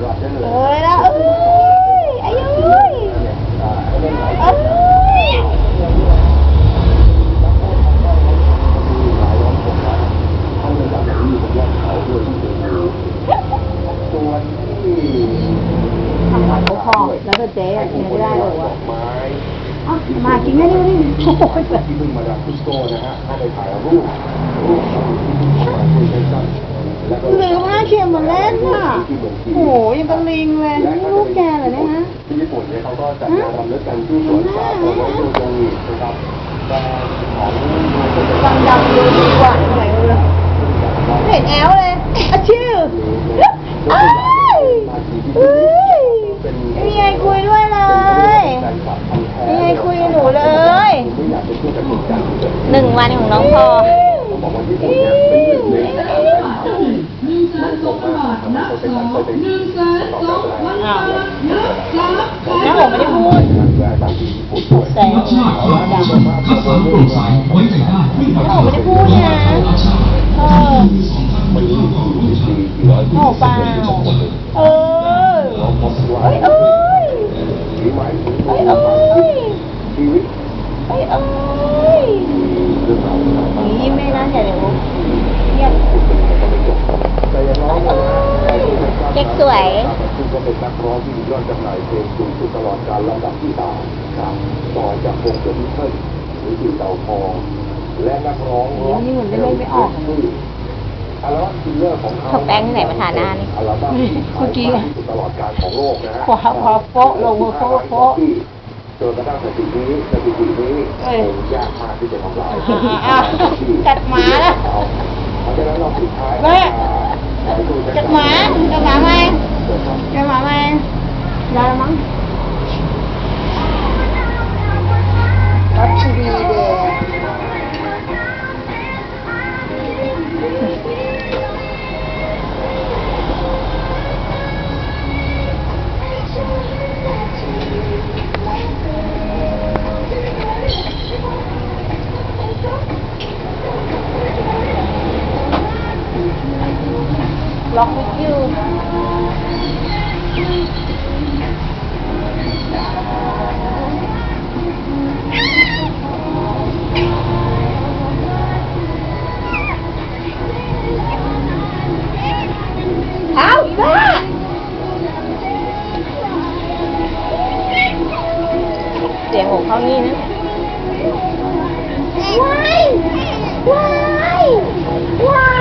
เอ้ยแล้วอายุทำหมันเขาพอแล้วก็เจ๊เนี่ยไม่ได้หรอวะมากินแค่นี้โอ้ยที่เพิ่งมาดับคุสโตนะฮะเข้าไปถ่ายรูปหรือว่าเขียนมาเล่นน่ะโอ้ยยังเป็นลิงเลยลูกแกเหรอเนี่ยฮะที่ญี่ปุ่นเนี่ยเขาก็จัดงานรำลึกกันที่สวนสาธารณะโตงินะครับแต่ของดำดูดีกว่าใหญ่เลยเห็นแอลเลยอะชื่อมีไงคุยด้วยเลยมีไงคุยกับหนูเลย1 วันของน้องพอแล้วผมไม่ได้พูดแต่รสชาติความบริสุทธิ์คัดสรรโปร่งใสไว้ใจได้ผมไม่ได้พูดนะโอ้เปล่าเอ้ยเอ้ยเอ้ยเอ้ยเอ้ยเอ้ยเอ้ยนี่ไม่น่าจะเดี๋ยวเงียบเก๊กสวยซึ่งก็เป็นนักร้องที่มียอดจำหน่ายเพลงสูงสุดตลอดกาลลำดับที่3ครับต่อจากวงเดอะบิทเทิลหรือสิ่งเต่าทองและนักร้องนี่มันไม่ออกอัลบั้มซิลเลอร์ของเขาแป้งที่ไหนมาทาหน้านี่อัลบั้มเมื่อกี้ตลอดกาลของโลกนะฮะขวาโป๊ะลงมือโป๊ะจนกระทั่งสถิตินี้ยากมากที่จะทำลายจัดหมาแล้วเพราะฉะนั้นเราสุดท้ายจัดหมาไหมจัดหมาไหมได้แล้วมั้งรัชดีเดล็อกวิดยูเอาบ้าเสียงของเขานี่นะว้าย